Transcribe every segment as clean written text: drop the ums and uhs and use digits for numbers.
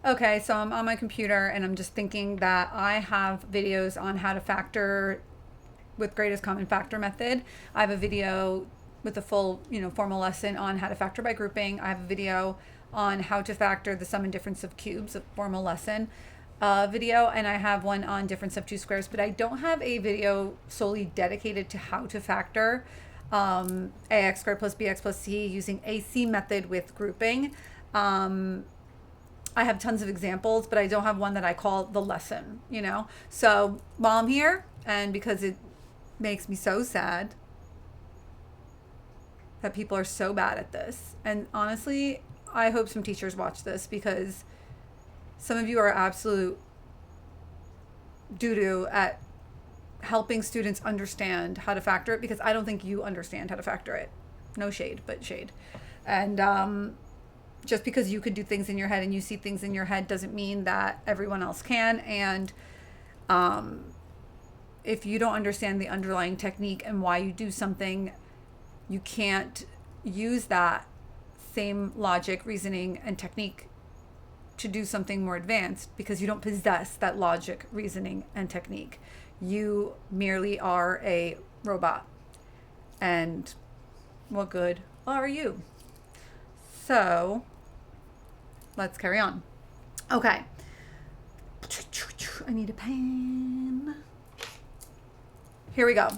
Okay, so I'm on my computer and I'm just thinking that I have videos on how to factor with greatest common factor method. I have a video with a full, formal lesson on how to factor by grouping. I have a video on how to factor the sum and difference of cubes, a formal lesson video, and I have one on difference of two squares, but I don't have a video solely dedicated to how to factor 𝑎𝑥²+𝑏𝑥+𝑐 using AC method with grouping. I have tons of examples, but I don't have one that I call the lesson. So while I'm here, and because it makes me so sad that people are so bad at this, and honestly, I hope some teachers watch this because some of you are absolute doo-doo at helping students understand how to factor it, because I don't think you understand how to factor it. No shade, but shade. And just because you could do things in your head and you see things in your head doesn't mean that everyone else can. And if you don't understand the underlying technique and why you do something, you can't use that same logic, reasoning, and technique to do something more advanced, because you don't possess that logic, reasoning, and technique. You merely are a robot. And what good are you? So let's carry on. Okay. I need a pen. Here we go.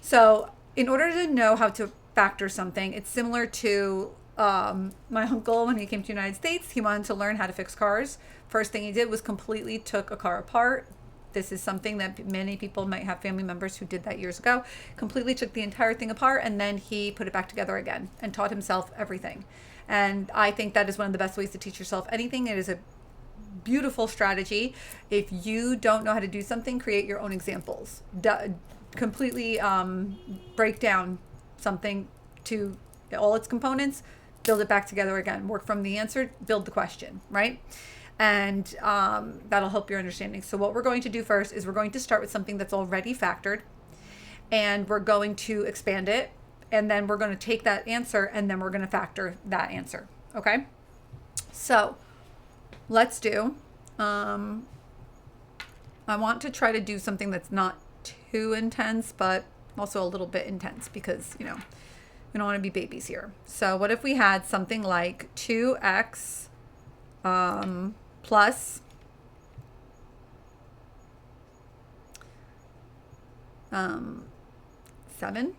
So in order to know how to factor something, it's similar to my uncle when he came to the United States. He wanted to learn how to fix cars. First thing he did was completely took a car apart. This is something that many people might have family members who did that years ago. Completely took the entire thing apart, and then he put it back together again and taught himself everything. And I think that is one of the best ways to teach yourself anything. It is a beautiful strategy. If you don't know how to do something, create your own examples. Completely break down something to all its components, build it back together again. Work from the answer, build the question, right? And that'll help your understanding. So what we're going to do first is we're going to start with something that's already factored, and we're going to expand it, and then we're going to take that answer and then we're going to factor that answer. Okay? So let's do, I want to try to do something that's not too intense, but also a little bit intense, because, we don't want to be babies here. So what if we had something like 2x plus 7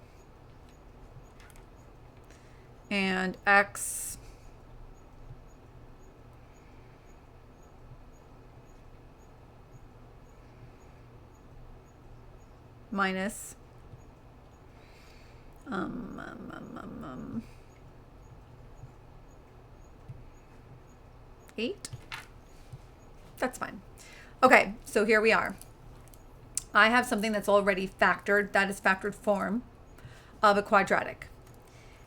and x minus 8. That's fine. Okay, so here we are. I have something that's already factored, that is factored form of a quadratic.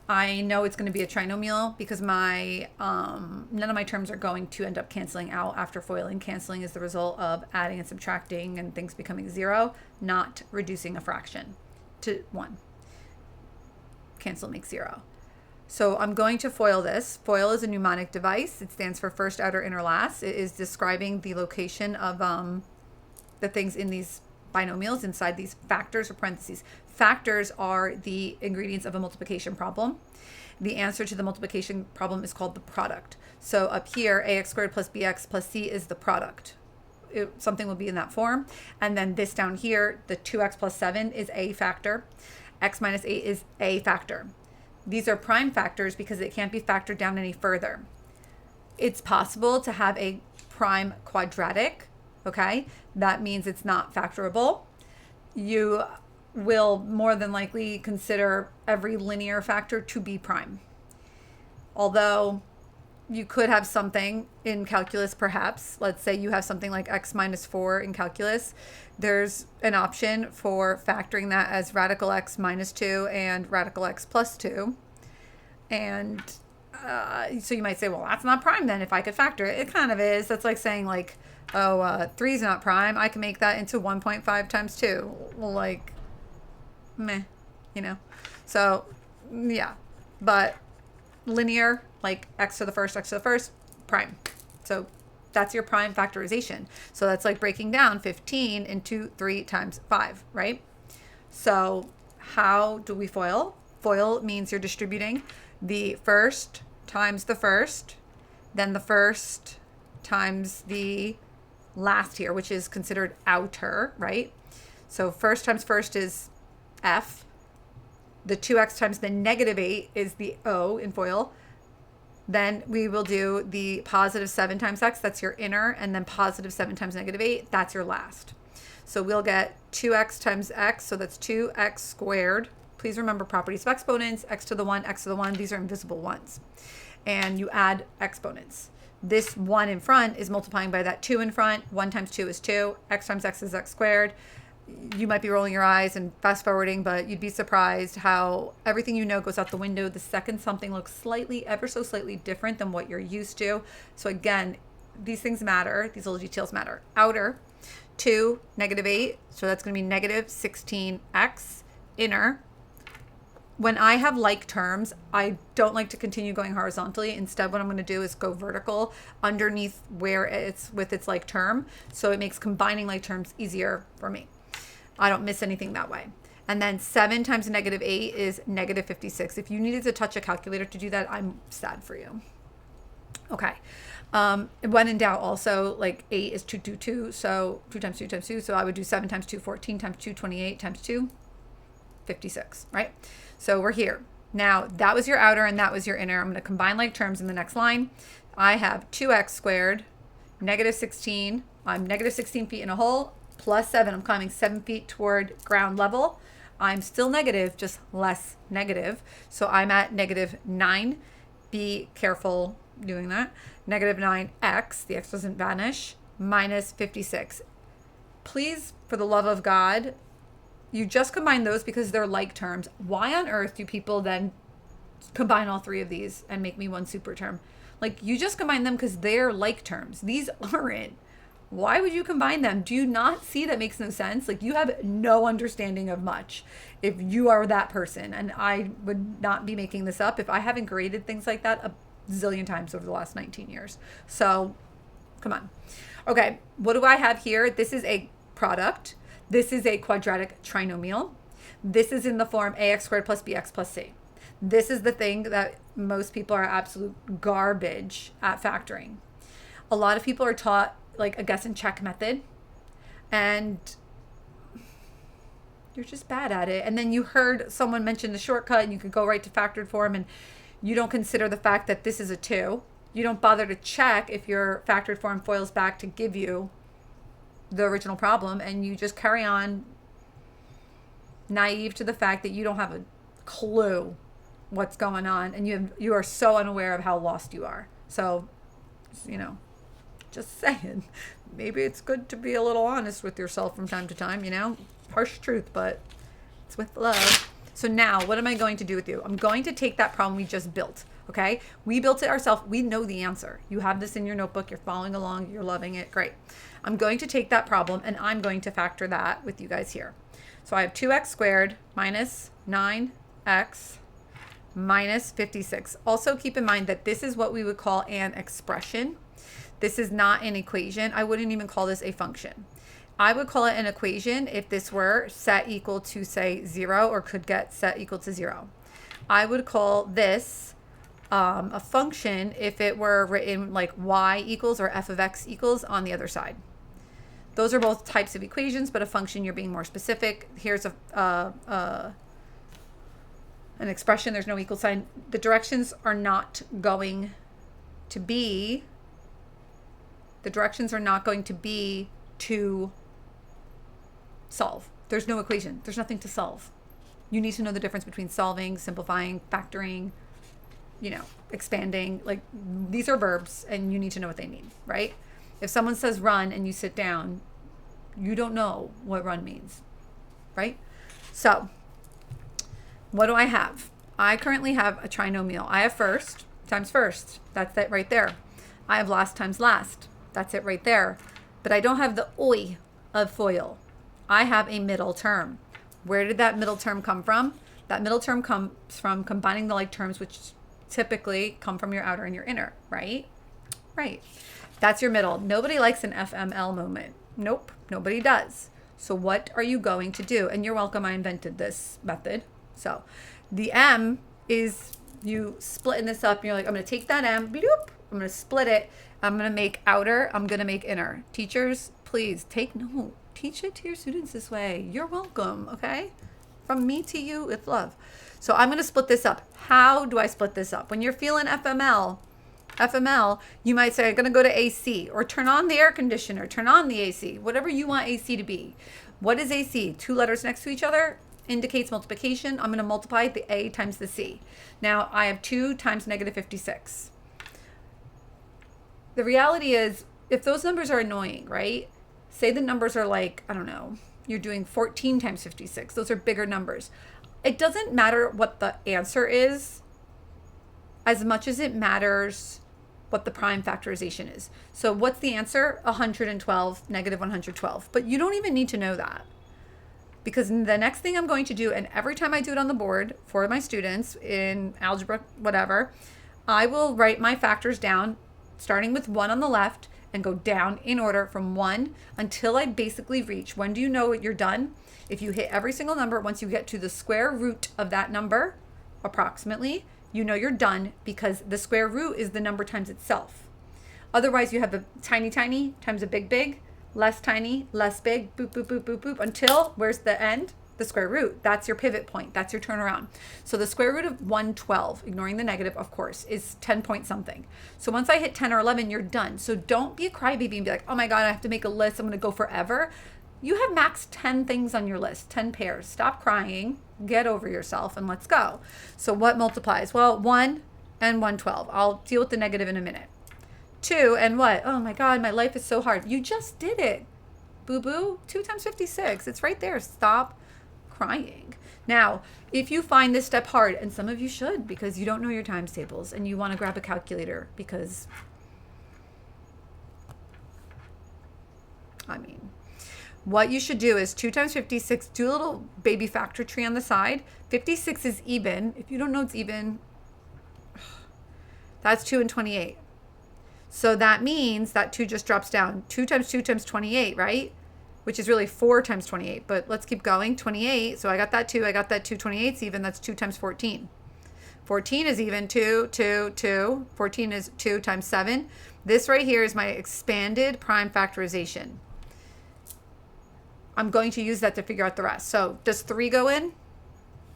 I know it's going to be a trinomial because none of my terms are going to end up canceling out after foiling. Canceling is the result of adding and subtracting and things becoming 0, not reducing a fraction to 1. Cancel makes 0. So I'm going to FOIL this. FOIL is a mnemonic device. It stands for first, outer, inner, last. It is describing the location of the things in these binomials inside these factors or parentheses. Factors are the ingredients of a multiplication problem. The answer to the multiplication problem is called the product. So up here, 𝑎𝑥² + 𝑏𝑥 + 𝑐 is the product. Something will be in that form. And then this down here, the 2x + 7 is a factor. X minus 8 is a factor. These are prime factors because it can't be factored down any further. It's possible to have a prime quadratic, okay? That means it's not factorable. You will more than likely consider every linear factor to be prime. Although you could have something in calculus, perhaps. Let's say you have something like x minus 4 in calculus. There's an option for factoring that as radical x minus 2 and radical x plus 2. And so you might say, well, that's not prime then if I could factor it. It kind of is. That's like saying, like, 3 is not prime. I can make that into 1.5 times 2. Well, like, meh, So, yeah. But linear, like x to the first, prime. So That's your prime factorization. So that's like breaking down 15 into 3 times 5, right? So how do we FOIL? FOIL means you're distributing the first times the first, then the first times the last here, which is considered outer, right? So first times first is F. The 2x times the -8 is the O in FOIL. Then we will do the positive 7 times x, that's your inner, and then positive 7 times -8, that's your last. So we'll get 2x times x, so that's 2x squared. Please remember properties of exponents, x to the 1, x to the 1, these are invisible ones. And you add exponents. This 1 in front is multiplying by that 2 in front. 1 times 2 is 2. X times x is x squared. You might be rolling your eyes and fast forwarding, but you'd be surprised how everything you know goes out the window the second something looks slightly, ever so slightly different than what you're used to. So again, these things matter. These little details matter. Outer, 2, -8. So that's going to be -16x. Inner, when I have like terms, I don't like to continue going horizontally. Instead, what I'm going to do is go vertical underneath where it's with its like term. So it makes combining like terms easier for me. I don't miss anything that way. And then 7 times -8 is -56. If you needed to touch a calculator to do that, I'm sad for you. Okay. When in doubt also, like 8 is 222. So 2 times 2 times 2. So I would do 7 times 2, 14 times 2, 28 times 2, 56, right? So we're here. Now that was your outer and that was your inner. I'm going to combine like terms in the next line. I have 2x squared, -16. I'm -16 feet in a hole, plus 7. I'm climbing 7 feet toward ground level. I'm still negative, just less negative. So I'm at -9. Be careful doing that. -9x, the x doesn't vanish, minus 56. Please, for the love of God, you just combine those because they're like terms. Why on earth do people then combine all 3 of these and make me one super term? Like, you just combine them because they're like terms. These aren't. Why would you combine them? Do you not see that makes no sense? Like, you have no understanding of much if you are that person. And I would not be making this up if I haven't graded things like that a zillion times over the last 19 years. So come on. Okay, what do I have here? This is a product. This is a quadratic trinomial. This is in the form 𝑎𝑥² + 𝑏𝑥 + 𝑐. This is the thing that most people are absolute garbage at factoring. A lot of people are taught like a guess and check method, and you're just bad at it. And then you heard someone mention the shortcut and you could go right to factored form, and you don't consider the fact that this is a 2. You don't bother to check if your factored form foils back to give you the original problem, and you just carry on naive to the fact that you don't have a clue what's going on, and you are so unaware of how lost you are. So, you know, just saying, maybe it's good to be a little honest with yourself from time to time, you know, harsh truth, but it's with love. So now what am I going to do with you? I'm going to take that problem we just built. Okay, we built it ourselves. We know the answer. You have this in your notebook. You're following along. You're loving it. Great. I'm going to take that problem and I'm going to factor that with you guys here. So I have 2x squared minus 9x minus 56. Also keep in mind that this is what we would call an expression. This is not an equation. I wouldn't even call this a function. I would call it an equation if this were set equal to, say, 0, or could get set equal to 0. I would call this a function if it were written like y equals or f of x equals on the other side. Those are both types of equations, but a function, you're being more specific. Here's an expression. There's no equal sign. The directions are not going to be, to solve. There's no equation. There's nothing to solve. You need to know the difference between solving, simplifying, factoring, you know, expanding. Like, these are verbs and you need to know what they mean, right? If someone says run and you sit down, you don't know what run means, right? So what do I have? I currently have a trinomial. I have first times first. That's it right there. I have last times last. That's it right there. But I don't have the oi of FOIL. I have a middle term. Where did that middle term come from? That middle term comes from combining the like terms, which typically come from your outer and your inner, right? Right. That's your middle. Nobody likes an FML moment. Nope, nobody does. So what are you going to do? And you're welcome, I invented this method. So the M is you splitting this up and you're like, I'm going to take that M, I'm going to split it. I'm going to make outer, I'm going to make inner. Teachers, please teach it to your students this way. You're welcome, okay? From me to you with love. So I'm going to split this up. How do I split this up? When you're feeling FML, you might say, I'm going to go to AC, or turn on the air conditioner, turn on the AC, whatever you want AC to be. What is AC? Two letters next to each other indicates multiplication. I'm going to multiply the A times the C. Now I have 2 times negative 56. The reality is, if those numbers are annoying, right? Say the numbers are like, I don't know, you're doing 14 times 56. Those are bigger numbers. It doesn't matter what the answer is as much as it matters what the prime factorization is. So what's the answer? 112, negative 112. But you don't even need to know that, because the next thing I'm going to do, and every time I do it on the board for my students in algebra, whatever, I will write my factors down, starting with 1 on the left and go down in order from 1 until I basically reach. When do you know you're done? If you hit every single number, once you get to the square root of that number, approximately, you know you're done, because the square root is the number times itself. Otherwise, you have a tiny, tiny times a big, big, less tiny, less big, boop, boop, boop, boop, boop, until, where's the end? The square root. That's your pivot point. That's your turnaround. So the square root of 112, ignoring the negative, of course, is 10 point something. So once I hit 10 or 11, you're done. So don't be a crybaby and be like, oh my God, I have to make a list. I'm going to go forever. You have max 10 things on your list, 10 pairs. Stop crying, get over yourself, and let's go. So what multiplies? Well, 1 and 112. I'll deal with the negative in a minute. 2 and what? Oh my God, my life is so hard. You just did it. Boo-boo. 2 times 56. It's right there. Stop crying. Now, if you find this step hard, and some of you should because you don't know your times tables and you want to grab a calculator because, I mean, what you should do is 2 times 56, do a little baby factor tree on the side. 56 is even. If you don't know it's even, that's 2 and 28. So that means that 2 just drops down. 2 times 2 times 28, right? Which is really 4 times 28. But let's keep going. 28. So I got that 2. I got that 2. 28 is even. That's 2 times 14. 14 is even. 2, 2, 2. 14 is 2 times 7. This right here is my expanded prime factorization. I'm going to use that to figure out the rest. So does 3 go in?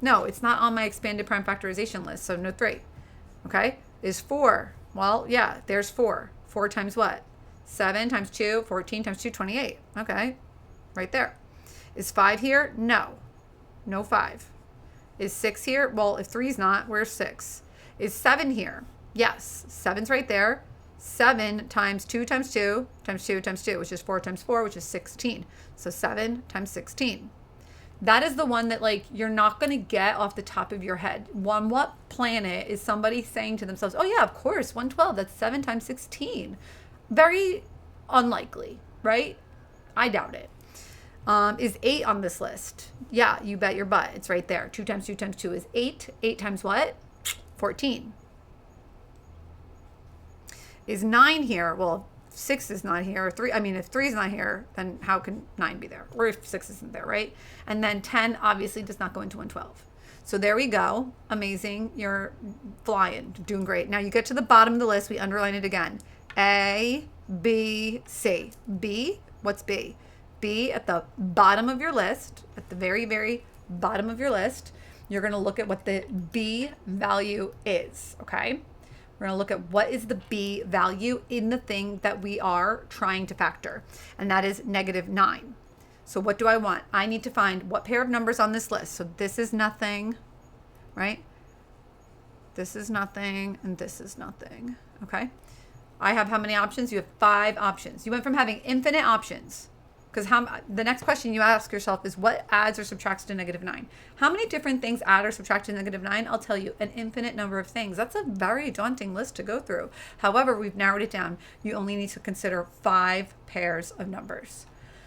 No, it's not on my expanded prime factorization list. So no 3. Okay. Is 4. Well, yeah, there's 4. 4 times what? 7 times 2, 14 times 2, 28. Okay, right there. Is 5 here? No. No 5. Is 6 here? Well, if 3's not, where's 6? Is 7 here? Yes, 7's right there. 7 times 2 times 2 times 2 times 2, which is 4 times 4, which is 16. So 7 times 16. That is the one that, like, you're not going to get off the top of your head. On what planet is somebody saying to themselves, oh yeah, of course, 112, that's 7 times 16. Very unlikely, right? I doubt it. Is 8 on this list? Yeah, you bet your butt. It's right there. 2 times 2 times 2 is 8. 8 times what? 14. Is 9 here? Well, 6 is not here. 3, I mean, if 3 is not here, then how can 9 be there? Or if 6 isn't there, right? And then 10 obviously does not go into 112. So there we go. Amazing. You're flying. Doing great. Now you get to the bottom of the list. We underline it again. A, B, C. B, what's B? B at the bottom of your list, at the very, very bottom of your list, you're going to look at what the B value is, okay? We're going to look at what is the B value in the thing that we are trying to factor, and that is negative 9. So what do I want? I need to find what pair of numbers on this list. So this is nothing, right? This is nothing, and this is nothing, okay? I have how many options? You have 5 options. You went from having infinite options, because the next question you ask yourself is what adds or subtracts to negative 9? How many different things add or subtract to negative 9? I'll tell you, an infinite number of things. That's a very daunting list to go through. However, we've narrowed it down. You only need to consider 5 pairs of numbers.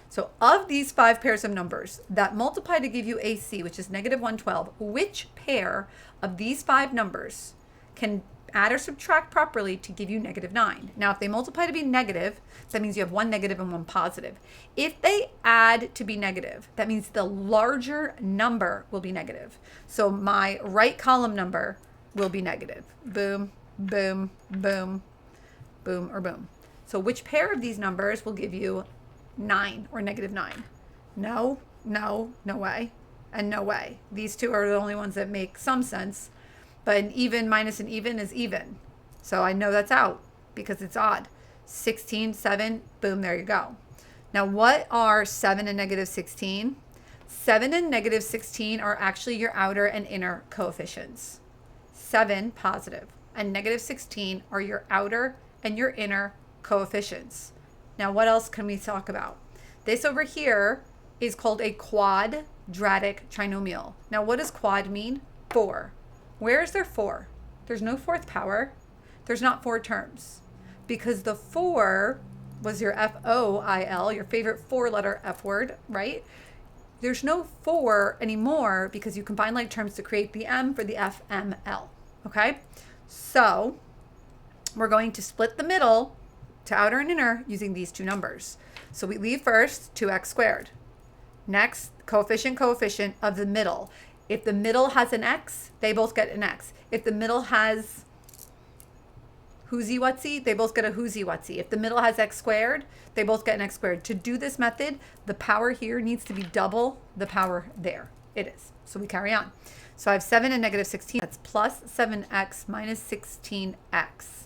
So of these 5 pairs of numbers that multiply to give you AC, which is negative 112, which pair of these 5 numbers can add or subtract properly to give you -9. Now, if they multiply to be negative, that means you have one negative and one positive. If they add to be negative, that means the larger number will be negative. So my right column number will be negative. Boom, boom, boom, boom, or boom. So which pair of these numbers will give you 9 or -9? No, no, no way, and no way. These two are the only ones that make some sense. But an even minus an even is even. So I know that's out because it's odd. 16, 7, boom, there you go. Now, what are 7 and -16? 7 and -16 are actually your outer and inner coefficients. 7 positive and -16 are your outer and your inner coefficients. Now, what else can we talk about? This over here is called a quadratic trinomial. Now, what does quad mean? 4. Where is there 4? There's no fourth power. There's not 4 terms because the 4 was your FOIL, your favorite 4-letter F word, right? There's no 4 anymore because you combine like terms to create the M for the FML, okay? So we're going to split the middle to outer and inner using these two numbers. So we leave first 2x². Next, coefficient of the middle. If the middle has an x, they both get an x. If the middle has whoosy-whatsy, they both get a whoosy-whatsy. If the middle has x², they both get an x². To do this method, the power here needs to be double the power there. It is. So we carry on. So I have 7 and -16. That's plus 7x minus 16x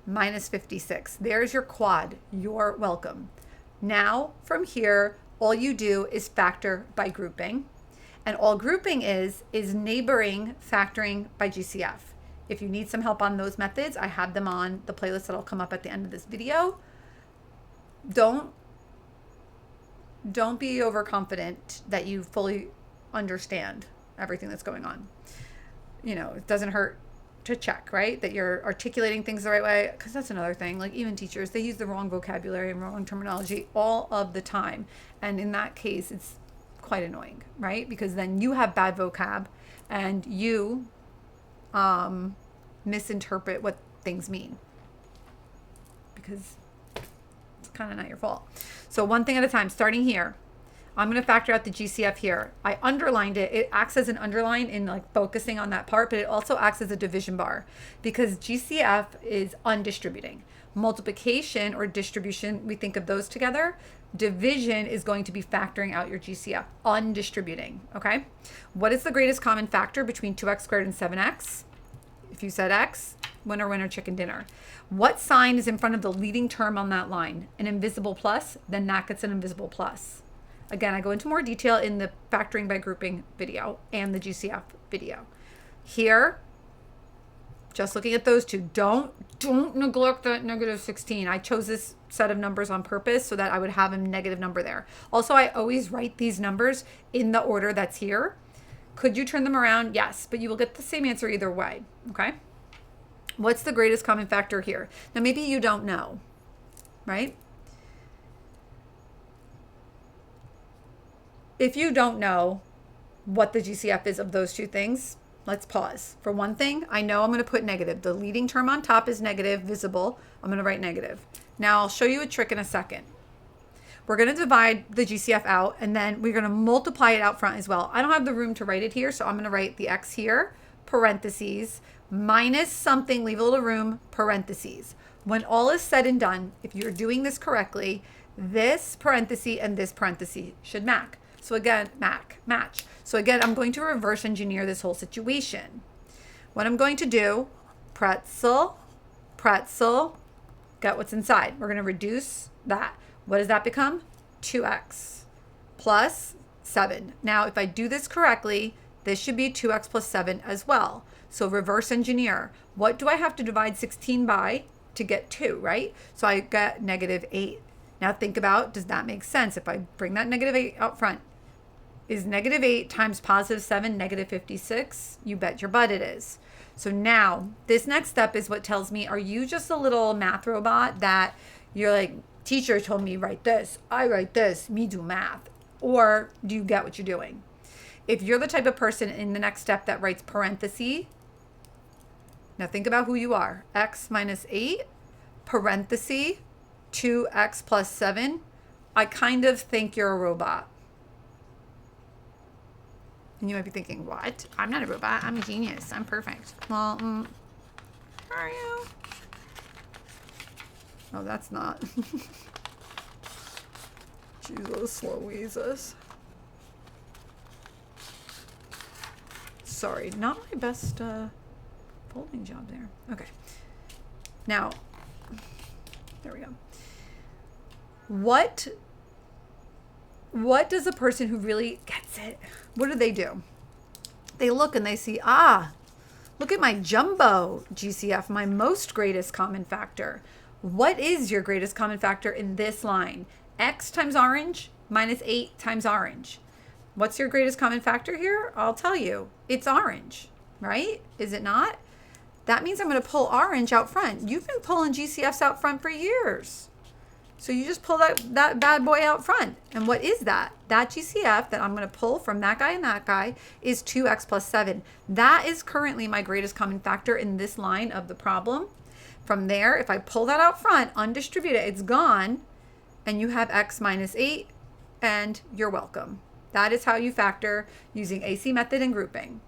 minus 56. There's your quad. You're welcome. Now, from here, all you do is factor by grouping. And all grouping is neighboring factoring by GCF. If you need some help on those methods, I have them on the playlist that'll come up at the end of this video. Don't be overconfident that you fully understand everything that's going on. You know, it doesn't hurt to check, right? That you're articulating things the right way, because that's another thing. Like even teachers, they use the wrong vocabulary and wrong terminology all of the time. And in that case, it's quite annoying, right? Because then you have bad vocab and you misinterpret what things mean because it's kind of not your fault. So one thing at a time, starting here, I'm going to factor out the GCF here. I underlined it. It acts as an underline in like focusing on that part, but it also acts as a division bar because GCF is undistributing. Multiplication or distribution, we think of those together. Division is going to be factoring out your GCF, undistributing, okay? What is the greatest common factor between 2x² and 7x? If you said x, winner, winner, chicken dinner. What sign is in front of the leading term on that line? An invisible plus, then that gets an invisible plus. Again, I go into more detail in the factoring by grouping video and the GCF video. Here, just looking at those two, don't neglect that -16. I chose this set of numbers on purpose so that I would have a negative number there. Also, I always write these numbers in the order that's here. Could you turn them around? Yes, but you will get the same answer either way, okay? What's the greatest common factor here? Now, maybe you don't know, right? If you don't know what the GCF is of those two things, let's pause. For one thing, I know I'm going to put negative. The leading term on top is negative, visible. I'm going to write negative. Now, I'll show you a trick in a second. We're going to divide the GCF out, and then we're going to multiply it out front as well. I don't have the room to write it here, so I'm going to write the x here, parentheses, minus something, leave a little room, parentheses. When all is said and done, if you're doing this correctly, this parenthesis and this parenthesis should match. So again, match. So again, I'm going to reverse engineer this whole situation. What I'm going to do, pretzel, get what's inside. We're going to reduce that. What does that become? 2x plus 7. Now, if I do this correctly, this should be 2x plus 7 as well. So reverse engineer. What do I have to divide 16 by to get 2, right? So I get -8. Now think about, does that make sense? If I bring that -8 out front, is -8 times +7 -56? You bet your butt it is. So now this next step is what tells me, are you just a little math robot that you're like, teacher told me write this, I write this, me do math? Or do you get what you're doing? If you're the type of person in the next step that writes parentheses, Now think about who you are. X minus 8, parenthesis, 2x plus 7. I kind of think you're a robot. And you might be thinking, what? I'm not a robot. I'm a genius. I'm perfect. Well, are you? Oh, that's not. Jesus Louises. Sorry, not my best folding job there. Okay. Now, there we go. What does a person who really gets it, what do? They look and they see, look at my jumbo GCF, my most greatest common factor. What is your greatest common factor in this line? X times orange minus 8 times orange. What's your greatest common factor here? I'll tell you. It's orange, right? Is it not? That means I'm going to pull orange out front. You've been pulling GCFs out front for years. So you just pull that bad boy out front. And what is that? That GCF that I'm going to pull from that guy and that guy is 2x plus 7. That is currently my greatest common factor in this line of the problem. From there, if I pull that out front, undistribute it, it's gone. And you have x minus 8, and you're welcome. That is how you factor using AC method and grouping.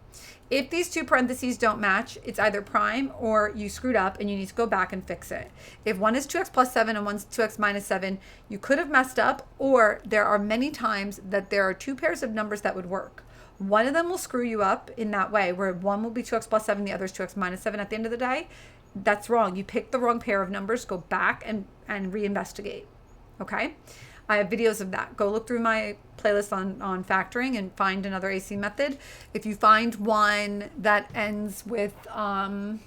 If these two parentheses don't match, it's either prime or you screwed up and you need to go back and fix it. If one is 2x plus 7 and one's 2x minus 7, you could have messed up, or there are many times that there are two pairs of numbers that would work. One of them will screw you up in that way, where one will be 2x plus 7, the other is 2x minus 7 at the end of the day. That's wrong. You picked the wrong pair of numbers. Go back and reinvestigate. Okay? I have videos of that. Go look through my playlist on factoring and find another AC method. If you find one that ends with has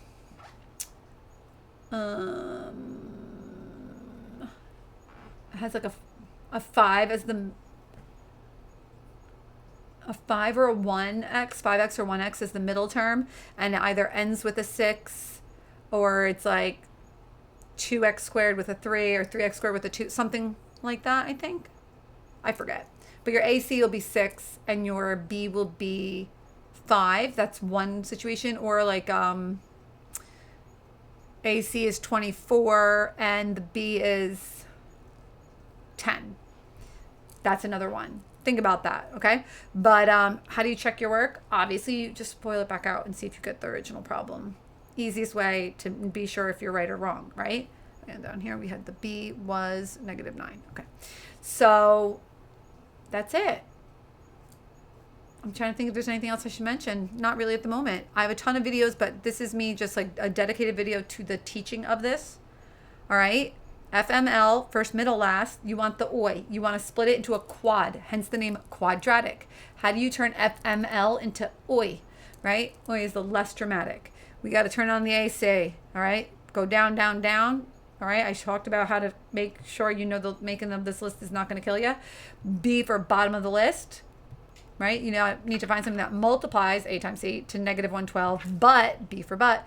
like a 5 as a 5 or a 1x, 5x or 1x as the middle term, and it either ends with a 6 or it's like 2x squared with a 3 or 3x squared with a 2, something like that, I think. I forget. But your AC will be 6 and your B will be 5. That's one situation. Or like AC is 24 and the B is 10. That's another one. Think about that, okay? But how do you check your work? Obviously, you just boil it back out and see if you get the original problem. Easiest way to be sure if you're right or wrong, right? And down here we had the B was -9. Okay, so that's it. I'm trying to think if there's anything else I should mention. Not really at the moment. I have a ton of videos, but this is me just like a dedicated video to the teaching of this. All right, FML, first, middle, last. You want the OI. You want to split it into a quad, hence the name quadratic. How do you turn FML into OI, right? OI is the less dramatic. We got to turn on the AC, all right? Go down, down, down. All right, I talked about how to make sure you know the making of this list is not going to kill you. B for bottom of the list, right? You know, need to find something that multiplies 8 times 8 to -112, but, B for but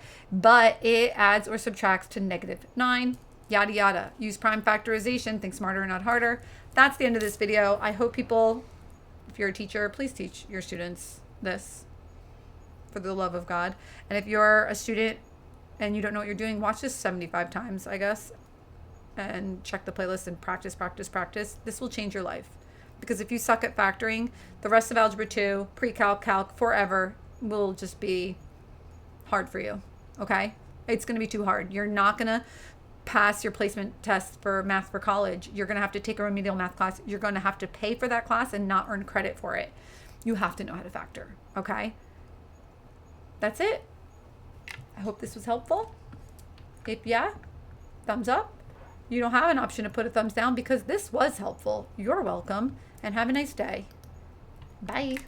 it adds or subtracts to -9, yada, yada. Use prime factorization, think smarter, not harder. That's the end of this video. I hope people, if you're a teacher, please teach your students this for the love of God. And if you're a student and you don't know what you're doing, watch this 75 times, I guess, and check the playlist and practice, practice, practice. This will change your life. Because if you suck at factoring, the rest of Algebra 2, pre-calc, calc, forever will just be hard for you, okay? It's going to be too hard. You're not going to pass your placement test for math for college. You're going to have to take a remedial math class. You're going to have to pay for that class and not earn credit for it. You have to know how to factor, okay? That's it. I hope this was helpful. If yeah, thumbs up. You don't have an option to put a thumbs down because this was helpful. You're welcome, and have a nice day. Bye.